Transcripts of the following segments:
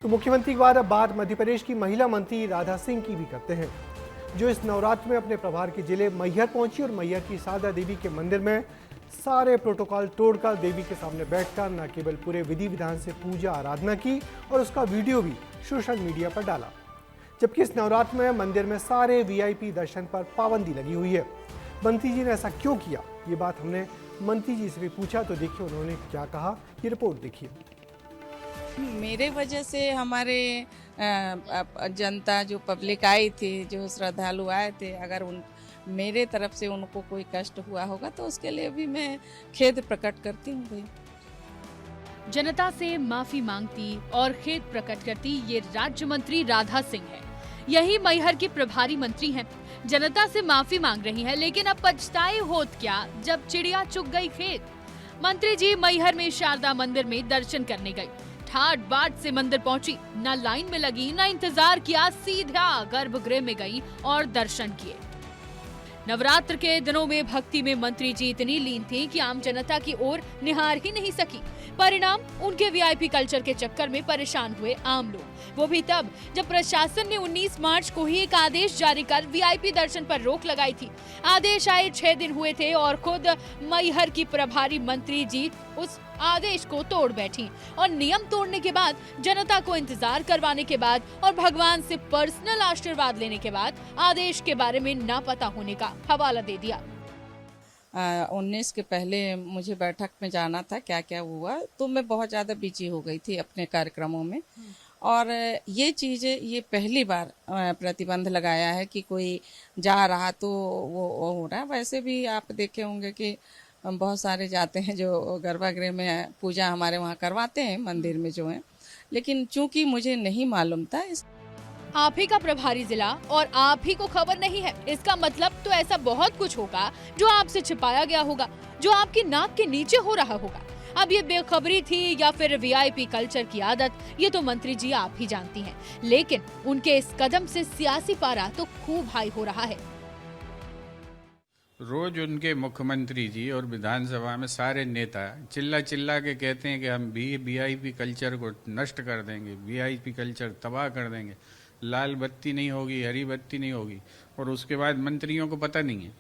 तो मुख्यमंत्री के बाद अब बात मध्य प्रदेश की महिला मंत्री राधा सिंह की भी करते हैं, जो इस नवरात्र में अपने प्रभार के जिले मैहर पहुंची और मैहर की सादा देवी के मंदिर में सारे प्रोटोकॉल तोड़कर देवी के सामने बैठकर न केवल पूरे विधि विधान से पूजा आराधना की और उसका वीडियो भी सोशल मीडिया पर डाला। जबकि इस नवरात्र में मंदिर में सारे वीआईपी दर्शन पर पाबंदी लगी हुई है। मंत्री जी ने ऐसा क्यों किया, ये बात हमने मंत्री जी से भी पूछा, तो देखिए उन्होंने क्या कहा, ये रिपोर्ट देखिए। मेरे वजह से हमारे जनता जो पब्लिक आई थी, जो श्रद्धालु आए थे, अगर उन मेरे तरफ से उनको कोई कष्ट हुआ होगा तो उसके लिए भी मैं खेद प्रकट करती हूँ भाई। जनता से माफी मांगती और खेद प्रकट करती ये राज्य मंत्री राधा सिंह है। यही मैहर की प्रभारी मंत्री हैं। जनता से माफी मांग रही है, लेकिन अब पछताए होत क्या जब चिड़िया चुग गई खेत। मंत्री जी मैहर में शारदा मंदिर में दर्शन करने गई। ठाट बाट से मंदिर पहुंची, न लाइन में लगी न इंतजार किया, सीधा गर्भगृह में गई और दर्शन किए। नवरात्र के दिनों में भक्ति में मंत्री जी इतनी लीन थी कि आम जनता की ओर निहार ही नहीं सकी। परिणाम, उनके वीआईपी कल्चर के चक्कर में परेशान हुए आम लोग, वो भी तब जब प्रशासन ने 19 मार्च को ही एक आदेश जारी कर वीआईपी दर्शन पर रोक लगाई थी। आदेश आए 6 दिन हुए थे और खुद मैहर की प्रभारी मंत्री जी उस आदेश को तोड़ बैठी और नियम तोड़ने के बाद, जनता को इंतजार करवाने के बाद और भगवान से पर्सनल आशीर्वाद लेने के बाद आदेश के बारे में ना पता होने का हवाला दे दिया। 19 के पहले मुझे बैठक में जाना था, क्या क्या हुआ, तो मैं बहुत ज़्यादा बिजी हो गई थी अपने कार्यक्रमों में। और ये चीज़ें, ये पहली बार प्रतिबंध लगाया है कि कोई जा रहा तो वो हो रहा है। वैसे भी आप देखे होंगे कि बहुत सारे जाते हैं जो गर्भगृह में पूजा हमारे वहाँ करवाते हैं मंदिर में जो है, लेकिन चूंकि मुझे नहीं मालूम था। आप ही का प्रभारी जिला और आप ही को खबर नहीं है, इसका मतलब तो ऐसा बहुत कुछ होगा जो आपसे छिपाया गया होगा, जो आपकी नाक के नीचे हो रहा होगा। अब ये बेखबरी थी या फिर वीआईपी कल्चर की आदत, ये तो मंत्री जी आप ही जानती हैं। लेकिन उनके इस कदम से सियासी पारा तो खूब हाई हो रहा है। रोज उनके मुख्यमंत्री जी और विधानसभा में सारे नेता चिल्ला चिल्ला के कहते हैं कि हम वीआईपी कल्चर को नष्ट कर देंगे, वीआईपी कल्चर तबाह कर देंगे, लाल बत्ती नहीं होगी, हरी बत्ती नहीं होगी, और उसके बाद मंत्रियों को पता नहीं है।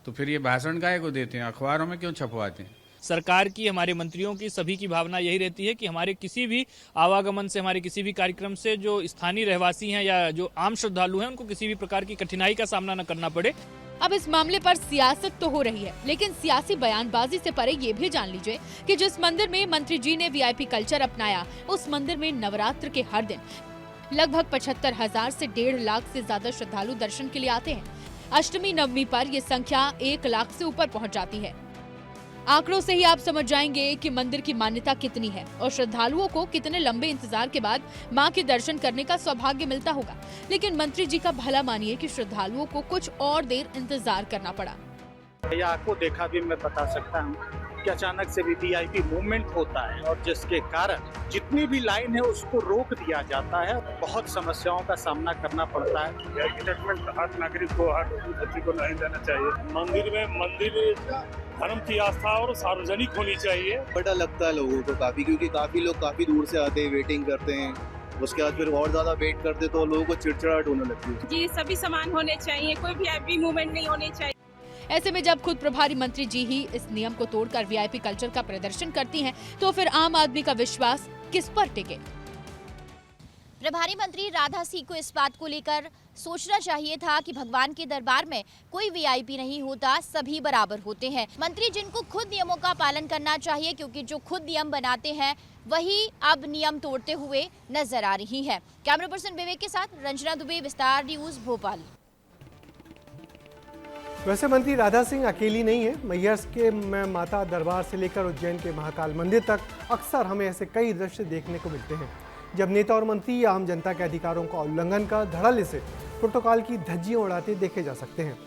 तो फिर ये भाषण काहे को देते हैं, अखबारों में क्यों छपवाते हैं? सरकार की, हमारे मंत्रियों की, सभी की भावना यही रहती है कि हमारे किसी भी आवागमन से, हमारे किसी भी कार्यक्रम से जो स्थानीय रहवासी हैं या जो आम श्रद्धालु हैं, उनको किसी भी प्रकार की कठिनाई का सामना न करना पड़े। अब इस मामले पर सियासत तो हो रही है, लेकिन सियासी बयानबाजी से परे ये भी जान लीजिए कि जिस मंदिर में मंत्री जी ने वीआईपी कल्चर अपनाया, उस मंदिर में नवरात्र के हर दिन लगभग 75,000 से 1.5 लाख से ज्यादा श्रद्धालु दर्शन के लिए आते हैं। अष्टमी नवमी पर यह संख्या 1 लाख से ऊपर पहुंच जाती है। आंकड़ों से ही आप समझ जाएंगे कि मंदिर की मान्यता कितनी है और श्रद्धालुओं को कितने लंबे इंतजार के बाद मां के दर्शन करने का सौभाग्य मिलता होगा। लेकिन मंत्री जी का भला मानिए कि श्रद्धालुओं को कुछ और देर इंतजार करना पड़ा। आपको देखा भी मैं बता सकता हूँ कि अचानक से भी वीआईपी मूवमेंट होता है और जिसके कारण जितनी भी लाइन है उसको रोक दिया जाता है। बहुत समस्याओं का सामना करना पड़ता है। स्टेटमेंट हर नागरिक को, हर व्यक्ति को नहीं देना चाहिए। मंदिर धर्म की आस्था और सार्वजनिक होनी चाहिए। बड़ा लगता है लोगों को काफी, क्योंकि काफी लोग काफी दूर से आते हैं, वेटिंग करते हैं, उसके बाद फिर और ज्यादा वेट करते तो लोगों को चिड़चिड़ाहट होने लगती है। जी, सभी समान होने चाहिए, कोई वीआईपी मूवमेंट नहीं होनी चाहिए। ऐसे में जब खुद प्रभारी मंत्री जी ही इस नियम को तोड़कर वीआईपी कल्चर का प्रदर्शन करती हैं, तो फिर आम आदमी का विश्वास किस पर टिके? प्रभारी मंत्री राधा सिंह को इस बात को लेकर सोचना चाहिए था कि भगवान के दरबार में कोई वीआईपी नहीं होता, सभी बराबर होते हैं। मंत्री जिनको खुद नियमों का पालन करना चाहिए, क्योंकि जो खुद नियम बनाते हैं वही अब नियम तोड़ते हुए नजर आ रही है। कैमरा पर्सन विवेक के साथ रंजना दुबे, विस्तार न्यूज, भोपाल। वैसे मंत्री राधा सिंह अकेली नहीं है। मैहर के माता दरबार से लेकर उज्जैन के महाकाल मंदिर तक अक्सर हमें ऐसे कई दृश्य देखने को मिलते हैं, जब नेता और मंत्री या आम जनता के अधिकारों का उल्लंघन कर धड़ल्ले से प्रोटोकॉल की धज्जियां उड़ाते देखे जा सकते हैं।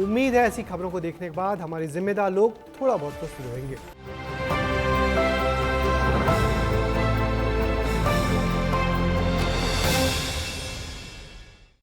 उम्मीद है ऐसी खबरों को देखने के बाद हमारे जिम्मेदार लोग थोड़ा बहुत तो सुधरेंगे।